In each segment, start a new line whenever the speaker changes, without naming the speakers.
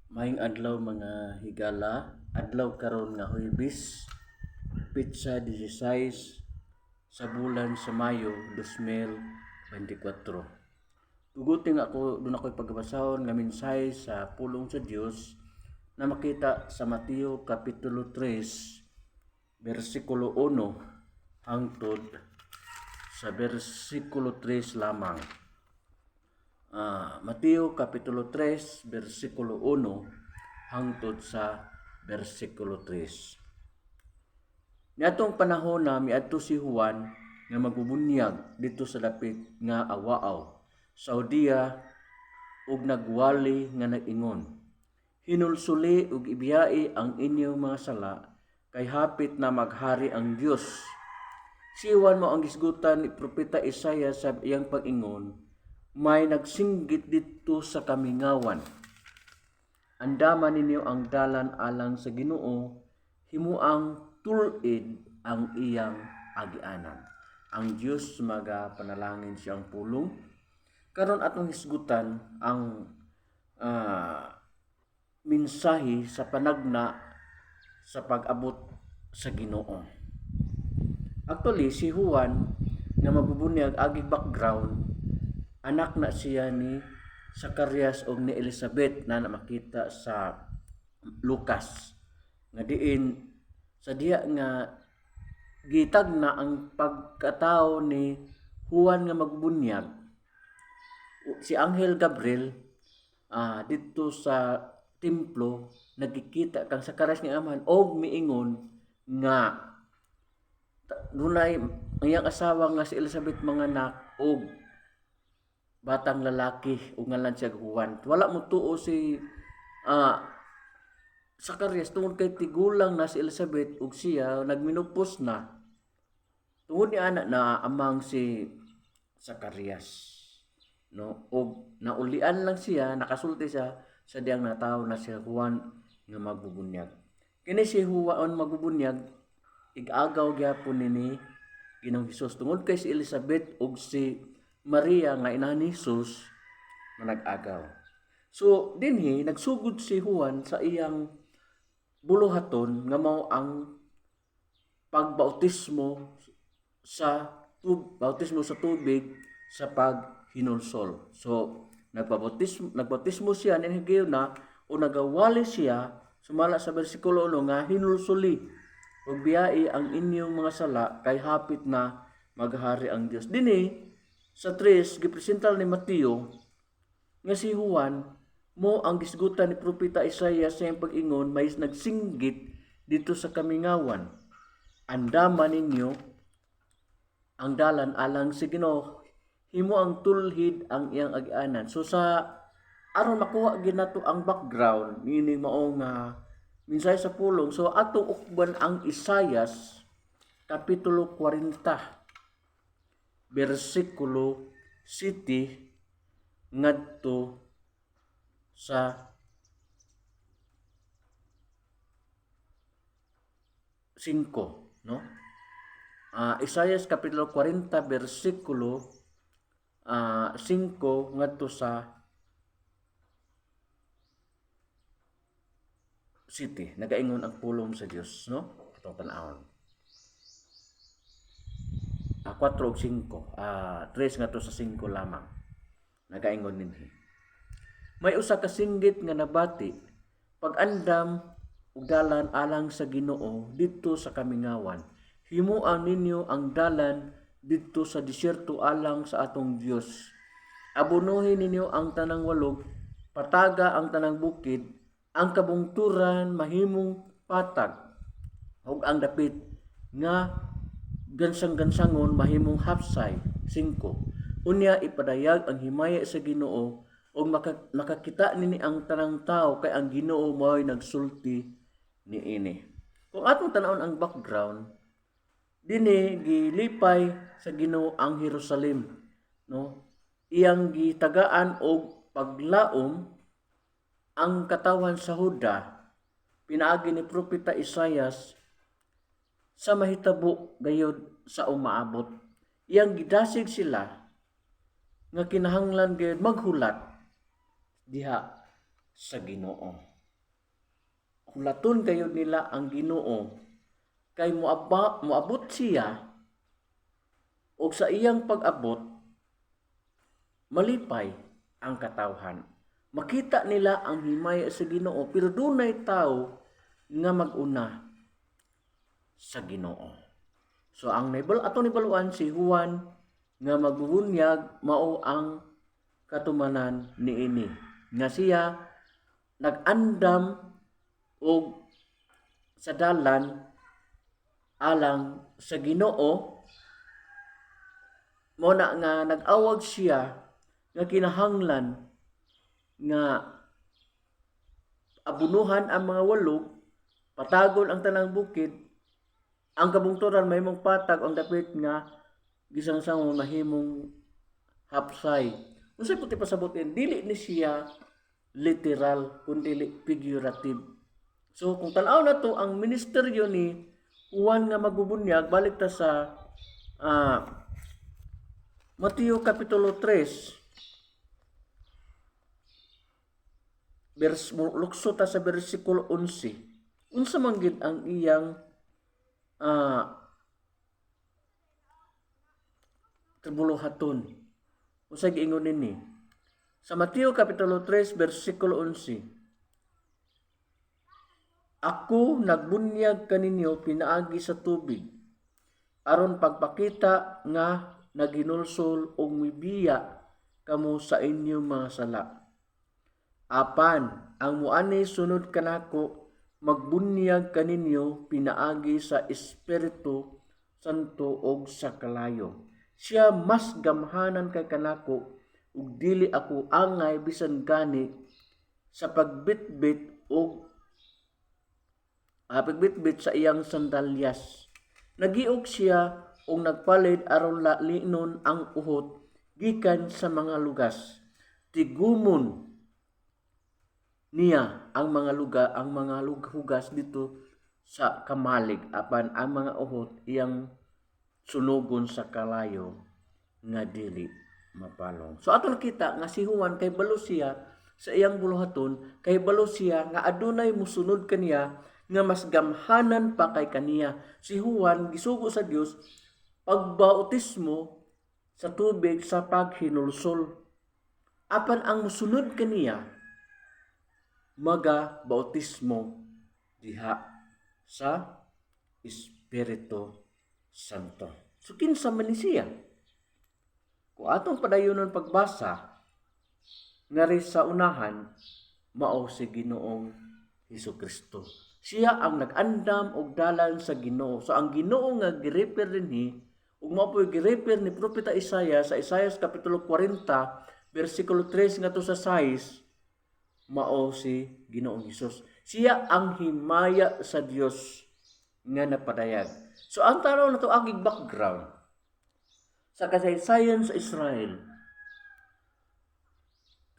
Maayong adlaw mga higala, adlaw karon nga Huwebes, Pitsa 16 sa bulan sa Mayo 2024. Tuguting ako doon ako'y pagbasahon nga mensahe sa pulong sa Dios na makita sa Mateo kapitulo 3 bersikulo 1 hangtod sa bersikulo 3 lamang. Mateo Kapitulo 3, versikulo 1 hangtod sa versikulo 3. Niadtong panahon na miadto si Juan nga magbubunyag dito sa dapit nga Awaaw, Saudia, ug nagwali nga nag-ingon, hinulsuli ug ibiyai ang inyong mga sala, kay hapit na maghari ang Dios. Si Juan mo ang gisgutan ni Propeta Isaiah sa iyang pag-ingon, may nagsinggit dito sa kamingawan. Andaman ninyo ang dalan alang sa Ginoo, himuang tulid ang iyang agianan. Ang Dios magapanalangin siyang pulong. Karon atong hisgutan ang mensahe sa panagna sa pag-abot sa Ginoo. Actually, si Juan nga magbubunyag agi background, anak na siya ni Zacarias o ni Elizabeth na makita sa Lucas. Nga diin sa diya nga gitag na ang pagkatao ni Juan nga magbunyag. Si Anghel Gabriel dito sa templo nagkikita kang Zacarias nga amahan og miingon nga dunay ang iyang asawa nga si Elizabeth manganak og batang lalaki ug ngalan siya Juan. Wala mo tuo si Zacarias tungod kay tigulang na si Elizabeth ug siya nagminupos na. Tungod ni anak na amang si Zacarias. No, ug naulian lang siya, nakasulti siya sa diyang natawo na si Juan nga magbubunyag. Kini si Juan magbubunyag ig-agaw gyapon ni Ginoong Hesus tungod kay si Elizabeth ug si Maria nga ina ni Jesus na nag-agaw. So dinhi nagsugod si Juan sa iyang buluhaton nga mao ang pagbautismo sa tubig sa paghinulsol. So nagbautismo siya ning na o nagawali siya sumala sa bersikulo 1 nga hinulsuli ug biyai ang inyong mga sala kay hapit na maghari ang Dios. Dinhi sa 3 gipresental ni Mateo nga si Juan mo ang gisgutan ni Propeta Isaiah sa iyang pag-ingon, may nagsinggit dito sa kamingawan. Andaman ninyo ang dalan alang sa Ginoo, himo ang tulhid ang iyang agianan. So sa aron makuha ginato ang background ini mao nga mensahe sa pulong. So atong ukban ang Isaias kapitulo 40 bersikulo 7 ngadto sa 5, no? Isaias kapitulo 40 bersikulo 5 ngadto sa 7. Nagaingon ang pulong sa Dios, no? Atong tan-awon. 4 ug 5, 3 ngadto sa 5 lamang. Nagaingon dinhi. May usa ka singgit nga nabati, pag-andam ug dalan alang sa Ginoo dito sa kamingawan. Himuan ninyo ang dalan dito sa disyerto alang sa atong Dios. Abunuhin ninyo ang tanang walog, pataga ang tanang bukid, ang kabungturan mahimong patag, ug ang dapit nga gansang-gansangon mahimong hapsay. 5. Unya ipadayag ang himaya sa Ginoo ug makakita nini ang tanang tao kay ang Ginoo mao'y nagsulti niini. Kung atong tan-awon ang background, dinhi gilipay sa Ginoo ang Jerusalem, no? Iyang gitagaan og paglaom ang katawan sa Huda, pinaagi ni Propeta Isaias sa mahitabo gayud sa umaabot. Iyang gidasig sila nga kinahanglan gayud maghulat diha sa Ginoo. hulaton kayo nila ang Ginoo kay moabot siya og sa iyang pag-abot malipay ang katawhan. Makita nila ang himaya sa Ginoo pero dunay tao nga maguna sa Ginoo. So ang ato nibaluan si Juan nga magbubunyag mao ang katumanan niini nga siya nag-andam og sa dalan alang sa Ginoo mo na nga nag-awag siya nga kinahanglan nga abunuhan ang mga walog, patagol ang tanang bukid, ang kabungturan mahimong patag ang dapit nga gisangsang mahimong hapsay. Unsay puti pasabutin, dili ni siya literal kundi figurative. So kung tan-aw na to ang ministeryo ni Juan nga magbubunyag, balik ta sa Mateo Kapitulo 3, lukso ta sa versikulo 11. Unsa man gid ang iyang tribuluhaton? Unsa giingon nini? Sa Mateo Kapitulo 3, versikulo 11. Ako nagbunyag kaninyo pinaagi sa tubig, aron pagpakita nga naginulsol og mibiya kamo sa inyong mga sala. Apan ang muani sunod kanako magbunyag kaninyo pinaagi sa Espiritu Santo og sa kalayo. Siya mas gamhanan kay kanako ug dili ako angay bisan gani sa pagbitbit sa iyang sandalyas. Nagiog siya ug nagpalid aron linon ang uhot gikan sa mga lugas. Tigumon niya ang mga hugas dito sa kamalig apan ang mga uhot iyang sunugon sa kalayo nga dili mapalong. So ato nakita nga si Juan kay balo siya sa iyang buluhaton, kay balo siya nga adunay musunod kaniya nga mas gamhanan pa kay kaniya. Si Juan gisugo sa Dios pagbautismo sa tubig sa paghinulsol. Apan ang musunod kaniya maga bautismo diha sa Espiritu Santo. So kinsa man ni siya? Kung atong padayonon pagbasa ngari sa unahan mao si Ginoong Hesukristo. Siya ang nag-andam og dalan sa Ginoo. So ang Ginoo nga girefer dinhi ug mao po'y girefer ni propeta Isaiah sa Isaiah kapitulo 40 versikulo 3 ngadto sa 6 mao si Ginoong Hesus. Siya ang himaya sa Dios nga napadayag. So ang tanaw na to agig background sa kasaysayan sa Israel.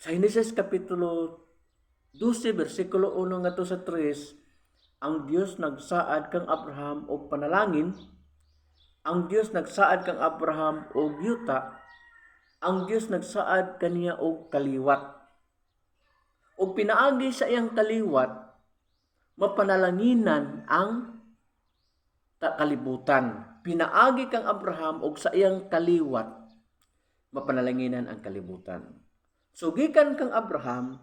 Sa Genesis kapitulo 12 versikulo 1 ngadto sa 3, ang Dios nagsaad kang Abraham og panalangin, ang Dios nagsaad kang Abraham og yuta, ang Dios nagsaad kaniya og kaliwat. Og pinaagi sa iyang kaliwat, mapanalanginan ang kalibutan. Pinaagi kang Abraham og sa iyang kaliwat, mapanalanginan ang kalibutan. So gikan kang Abraham,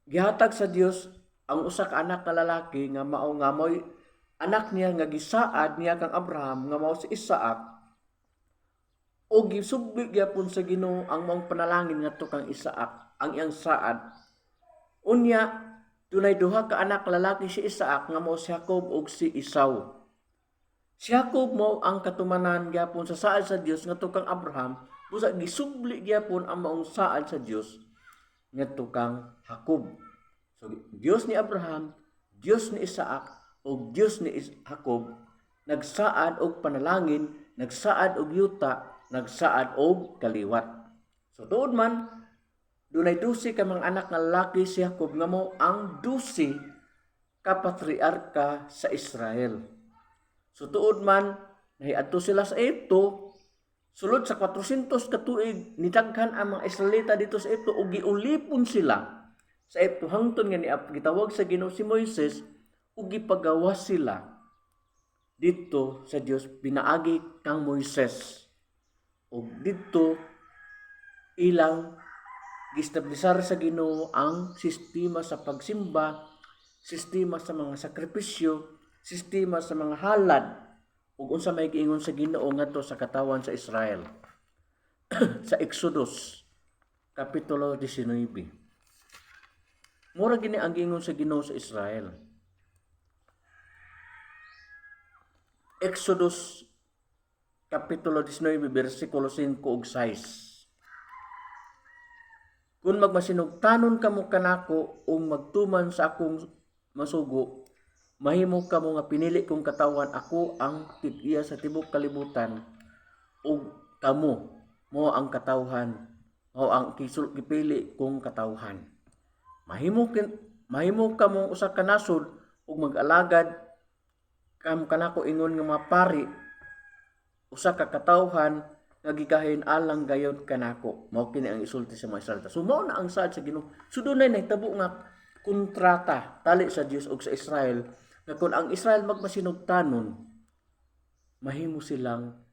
gihatag sa Dios ang usa ka anak nga lalaki nga mao'y anak niya nga gisaad niya kang Abraham nga mao si Isaac. Og gisubli gyapon sa Ginoo ang maong panalangin ngadto kang Isaac, ang iyang saad. Unya, dunay duha ka anak lalaki si Isaac nga mao si Jacob ug si Esau. Si Jacob mao ang katumanan gyapon sa saad sa Dios ngadto kang Abraham, busa gisubli gyapon ang maong saad sa Dios ngadto kang Jacob. So Dios ni Abraham, Dios ni Isaac ug Dios ni Jacob nagsaad og panalangin, nagsaad og yuta, nagsaad og kaliwat. So tuod man dunay 12 ka mga anak nga lalaki si Jacob nga mao ang 12 ka patriarka sa Israel. So tuod man nahiadto sila sa Egypto, sulod sa 400 ka tuig nidaghan ang mga Israelita dito sa Egypto ug giulipon sila Sa ito hangtod nga gitawag sa Ginoo si Moises ug gipagawas sila dito sa Dios pinaagi kang Moises. Ug dito ilang gistablisar sa Ginoo ang sistema sa pagsimba, sistema sa mga sakripisyo, sistema sa mga halad ug unsa may giingon sa Ginoo ngadto sa katawan sa Israel. Sa Exodus kapitulo 19. Mura gini ang giingon sa Ginoo sa Israel. Exodus kapitulo 19 bersikulo 5 ug 6. Kung magmasinugtanon kamo kanako ug magtuman sa akong masugo, mahimo kamo nga pinili kong katawan, ako ang tig-iya sa tibok kalibutan ug kamo mo ang katawhan o ang gipili kong katawhan. Mahimo kamo usa ka nasod ug mag-alagad kam kanako ingon nga mapari, usa ka katawhan nga gikahin alang gayod kanako. Mao kini ang isulti sa mga Israelita. So mao na ang saad sa Ginoo. So dunay nahitabo nga kontrata tali sa Dios ug sa Israel nga kung ang Israel magmasinugtanon, mahimo silang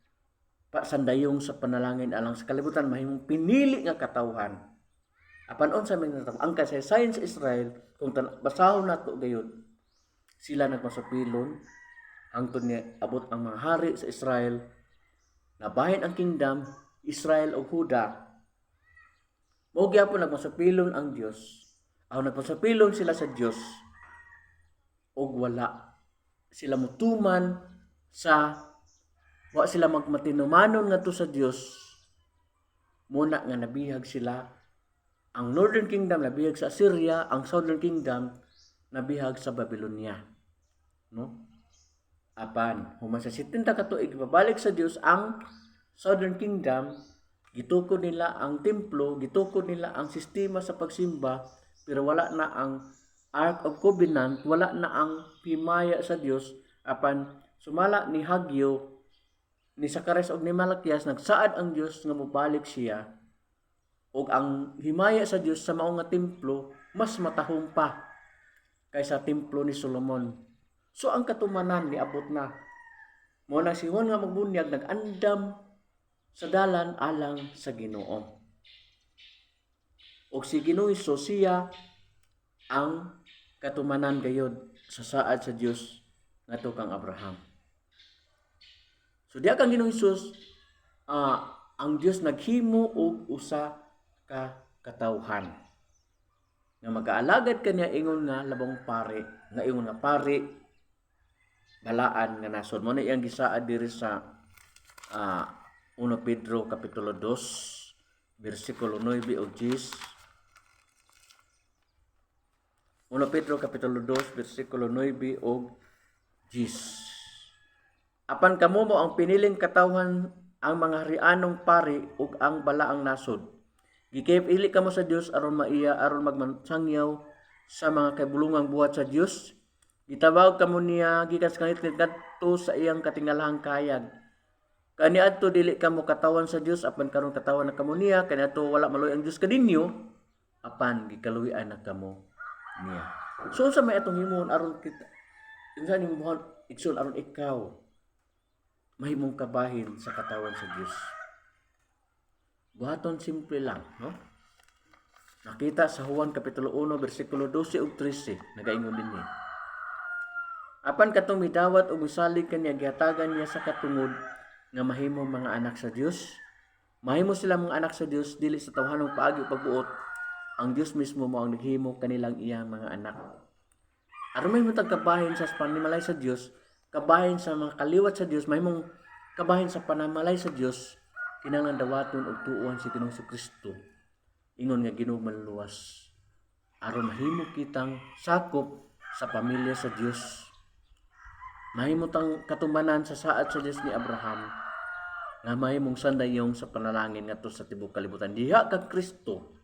pasandayong sa panalangin alang sa kalibutan, mahimong pinili nga katawhan. Apan unsa man ang kasaysayan sa Israel kung basahon nato gayud, sila nagmasupilon hangtod ni abot ang mga hari sa Israel, nabahin ang kingdom Israel o Huda. Mao gyapon nagmasupilon ang Dios. Aw nagmasupilon sila sa Dios ug wala sila mutuman sa wa sila magmatinumanon ngadto sa Dios. Muna nga nabihag sila. Ang Northern Kingdom nabihag sa Assyria, ang Southern Kingdom nabihag sa Babylonia. No? Apan, human sa 70 ka tuig babalik sa Dios ang Southern Kingdom, gitukod nila ang templo, gitukod nila ang sistema sa pagsimba, pero wala na ang Ark of Covenant, wala na ang himaya sa Dios. Apan sumala ni Hagyo, ni Sakares ug ni Malakias, nagsaad ang Dios nga mobalik siya. Og ang himaya sa Dios sa mao nga templo mas matahong pa kaysa templo ni Solomon. So ang katumanan niabot na. Mao na si Juan nga magbunyag nag-andam sa dalan alang sa Ginoo. Og si Ginoo Hesus siya ang katumanan gayud sa saad sa Dios ngadto kang Abraham. So diha kang Ginoo Hesus, ang Dios naghimo og usa ka katawhan nga mag-aalagad kaniya ingon nga labong pari, nga ingon nga pari balaan nga nasod. Mo na iyang gisaad diri sa 1 Pedro kapitulo 2 bersikulo 9 ug 10. 1 Pedro kapitulo 2 bersikulo 9 ug 10. Apan kamo mo ang piniling katawhan, ang mga harianong pari ug ang balaang nasod. Gikipili kamo sa Dios aron maiya, aron magmansangyaw sa mga kabulungang buhat sa Dios. Gitawag kamo niya gikan sa kanit ngadto sa iyang katingalahang kayag. Kaniadto dili kamo katawan sa Dios, apan karon katawan na kamo niya. Kaniadto wala maloy ang Dios kadinyo, apan gikaluy-an na kamo niya. So sa may atong himon aron kita, insa ning buhat igsoon aron ikaw mahimong kabahin sa katawan sa Dios. Buhaton simple lang, no? Nakita sa Juan kapitulo 1 bersikulo 12 ug 13, nagaingon dinhi. Apan katong midawat ug misalig kaniya, gihatagan niya sa katungod nga mahimo mga anak sa Dios. Mahimo sila mga anak sa Dios dili sa tawhanong paagi ug pagbuot. Ang Dios mismo mo ang naghimo kanilang iyang mga anak. Aron mahimo tag kabahin sa panimalay sa Dios, kabahin sa mga kaliwat sa Dios, mahimong kabahin sa panamalay sa Dios, kinahanglan dawaton og tuon si Ginoong Kristo. Ingon nga Ginoo manluwas aron mahimo kitang sakop sa pamilya sa Dios. Mahimo tang katumanan sa saad sa Dios ni Abraham nga mahimong sandayong sa panalangin ngadto sa tibuok kalibutan. Diha kag Kristo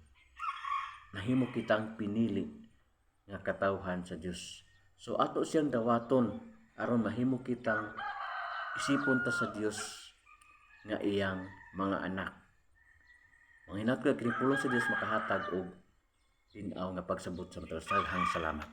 mahimo kitang pinili nga katawhan sa Dios. So ato siyang dawaton aron mahimo kitang isipon ta sa Dios nga iyang mga anak. Manginat ko kini pulong sa Dios makahatag og tinaw nga pagsabot sa mga. Daghang salamat.